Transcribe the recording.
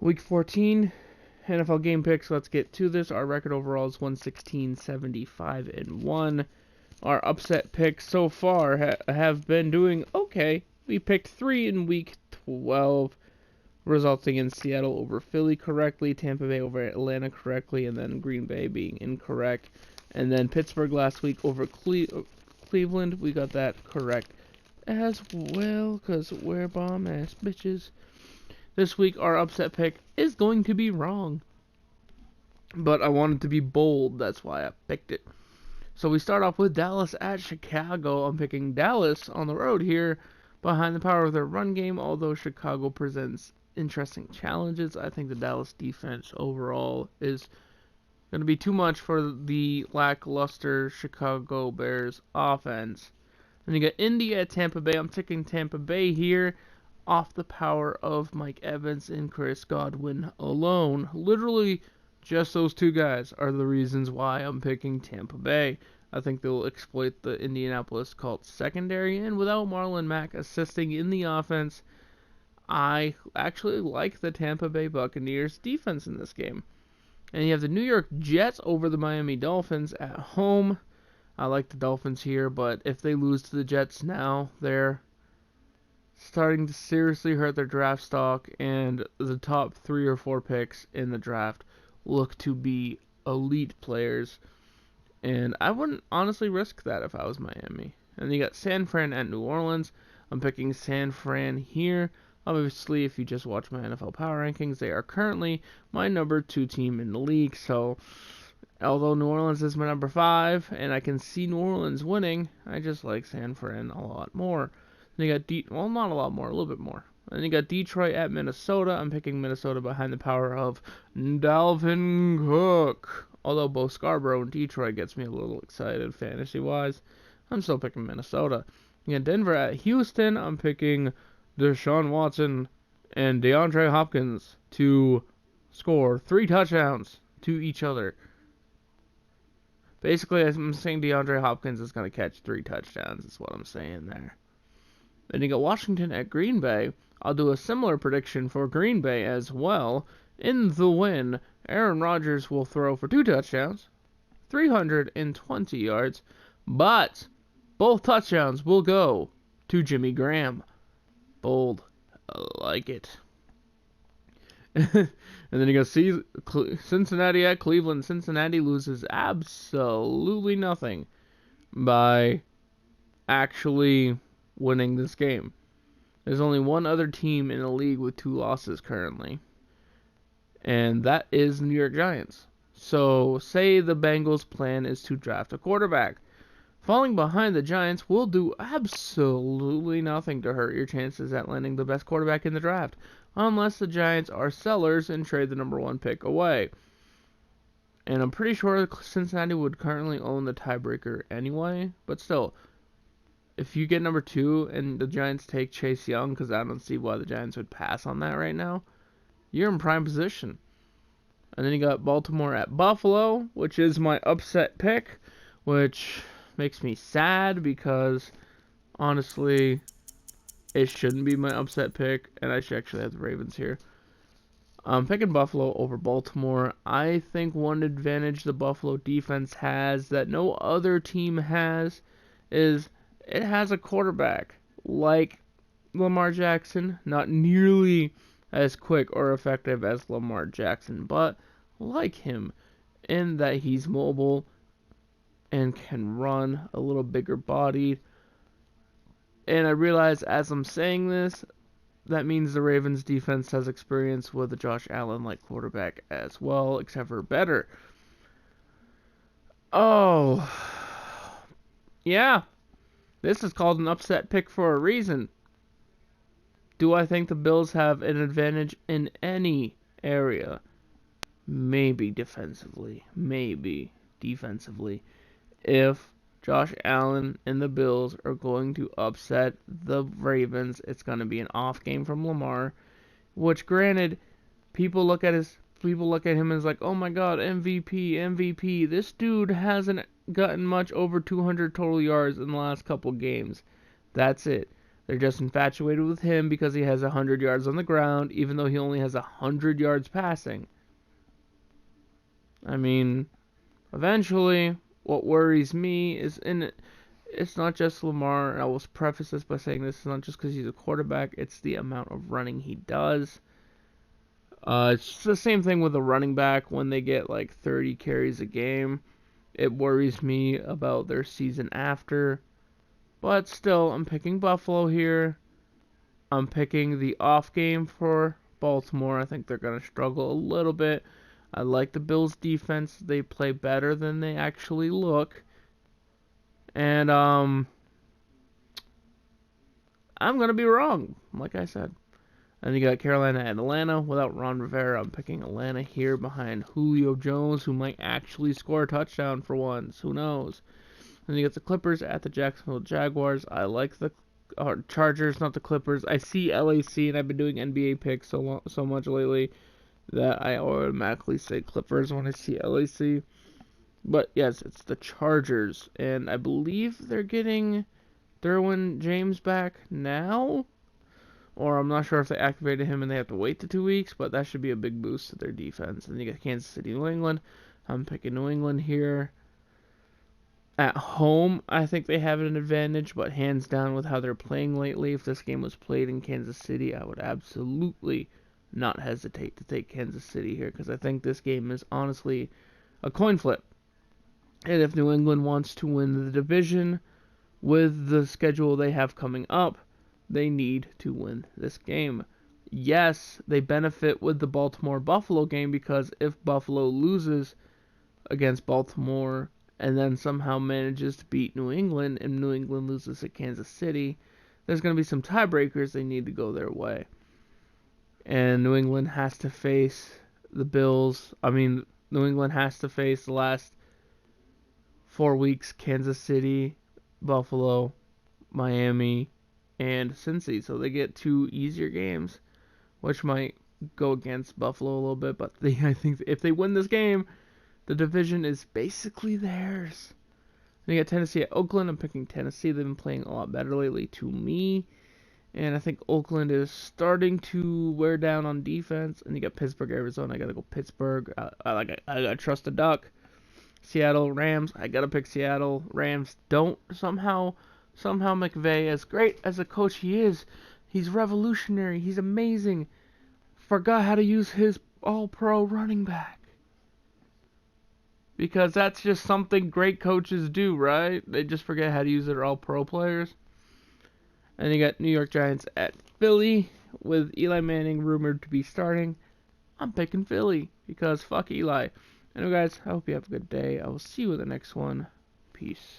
Week 14, NFL game picks. Let's get to this. Our record overall is 116, 75, and 1. Our upset picks so far have been doing okay. We picked 3 in week 12, resulting in Seattle over Philly correctly, Tampa Bay over Atlanta correctly, and then Green Bay being incorrect. And then Pittsburgh last week over Cleveland, we got that correct as well, because we're bomb-ass bitches. This week, our upset pick is going to be wrong. But I wanted to be bold, that's why I picked it. So we start off with Dallas at Chicago. I'm picking Dallas on the road here, behind the power of their run game, although Chicago presents interesting challenges. I think the Dallas defense overall is going to be too much for the lackluster Chicago Bears offense. Then you got Indy at Tampa Bay. I'm picking Tampa Bay here, off the power of Mike Evans and Chris Godwin alone. Literally, just those two guys are the reasons why I'm picking Tampa Bay. I think they'll exploit the Indianapolis Colts secondary, and without Marlon Mack assisting in the offense, I actually like the Tampa Bay Buccaneers defense in this game. And you have the New York Jets over the Miami Dolphins at home. I like the Dolphins here, but if they lose to the Jets now, they're starting to seriously hurt their draft stock, and the top 3 or 4 picks in the draft look to be elite players, and I wouldn't honestly risk that if I was Miami. And you got San Fran at New Orleans. I'm picking San Fran here. Obviously, if you just watch my NFL Power Rankings, they are currently my number 2 team in the league, so although New Orleans is my number 5, and I can see New Orleans winning, I just like San Fran a lot more. Then you got not a lot more, a little bit more. Then you got Detroit at Minnesota. I'm picking Minnesota behind the power of Dalvin Cook. Although both Scarborough and Detroit gets me a little excited fantasy-wise, I'm still picking Minnesota. You got Denver at Houston. I'm picking Deshaun Watson and DeAndre Hopkins to score 3 touchdowns to each other. Basically, I'm saying DeAndre Hopkins is going to catch 3 touchdowns, is what I'm saying there. Then you got Washington at Green Bay. I'll do a similar prediction for Green Bay as well. In the win, Aaron Rodgers will throw for 2 touchdowns, 320 yards, but both touchdowns will go to Jimmy Graham. Bold. I like it. And then you got Cincinnati at Cleveland. Cincinnati loses absolutely nothing by actually winning this game. There's only one other team in the league with 2 losses currently, and that is the New York Giants. So, say the Bengals' plan is to draft a quarterback. Falling behind the Giants will do absolutely nothing to hurt your chances at landing the best quarterback in the draft, unless the Giants are sellers and trade the number 1 pick away. And I'm pretty sure Cincinnati would currently own the tiebreaker anyway, but still, if you get number 2 and the Giants take Chase Young, because I don't see why the Giants would pass on that right now, you're in prime position. And then you got Baltimore at Buffalo, which is my upset pick, which makes me sad because, honestly, it shouldn't be my upset pick, and I should actually have the Ravens here. I'm picking Buffalo over Baltimore. I think one advantage the Buffalo defense has that no other team has is it has a quarterback like Lamar Jackson, not nearly as quick or effective as Lamar Jackson, but like him in that he's mobile and can run, a little bigger bodied. And I realize as I'm saying this, that means the Ravens defense has experience with a Josh Allen-like quarterback as well, except for better. Oh, yeah. This is called an upset pick for a reason. Do I think the Bills have an advantage in any area? Maybe defensively. Maybe defensively. If Josh Allen and the Bills are going to upset the Ravens, it's going to be an off game from Lamar, which granted, people look at him as like, oh my god, MVP. This dude hasn't gotten much over 200 total yards in the last couple games. That's it. They're just infatuated with him because he has 100 yards on the ground, even though he only has 100 yards passing. I mean, eventually, what worries me is it's not just Lamar, and I will preface this by saying this is not just because he's a quarterback, it's the amount of running he does. It's the same thing with a running back when they get like 30 carries a game. It worries me about their season after. But still, I'm picking Buffalo here. I'm picking the off game for Baltimore. I think they're going to struggle a little bit. I like the Bills' defense. They play better than they actually look. And I'm going to be wrong, like I said. And you got Carolina and Atlanta. Without Ron Rivera, I'm picking Atlanta here behind Julio Jones, who might actually score a touchdown for once. Who knows? And you got the Clippers at the Jacksonville Jaguars. I like the Chargers, not the Clippers. I see LAC, and I've been doing NBA picks so much lately that I automatically say Clippers when I see LAC. But yes, it's the Chargers, and I believe they're getting Derwin James back now. Or I'm not sure if they activated him and they have to wait the 2 weeks, but that should be a big boost to their defense. And you got Kansas City, New England. I'm picking New England here. At home, I think they have an advantage, but hands down with how they're playing lately, if this game was played in Kansas City, I would absolutely not hesitate to take Kansas City here, because I think this game is honestly a coin flip. And if New England wants to win the division with the schedule they have coming up, they need to win this game. Yes, they benefit with the Baltimore-Buffalo game, because if Buffalo loses against Baltimore and then somehow manages to beat New England, and New England loses at Kansas City, there's going to be some tiebreakers they need to go their way. And New England has to face the Bills. New England has to face the last 4 weeks, Kansas City, Buffalo, Miami, and Cincy. So they get 2 easier games, which might go against Buffalo a little bit. But I think if they win this game, the division is basically theirs. Then you got Tennessee at Oakland. I'm picking Tennessee. They've been playing a lot better lately to me. And I think Oakland is starting to wear down on defense. And you got Pittsburgh, Arizona. I got to go Pittsburgh. I got to trust the Duck. Seattle, Rams. I got to pick Seattle. Rams don't somehow McVay, as great as a coach he is, he's revolutionary. He's amazing. Forgot how to use his all-pro running back. Because that's just something great coaches do, right? They just forget how to use their all-pro players. And you got New York Giants at Philly, with Eli Manning rumored to be starting. I'm picking Philly, because fuck Eli. Anyway, guys, I hope you have a good day. I will see you in the next one. Peace.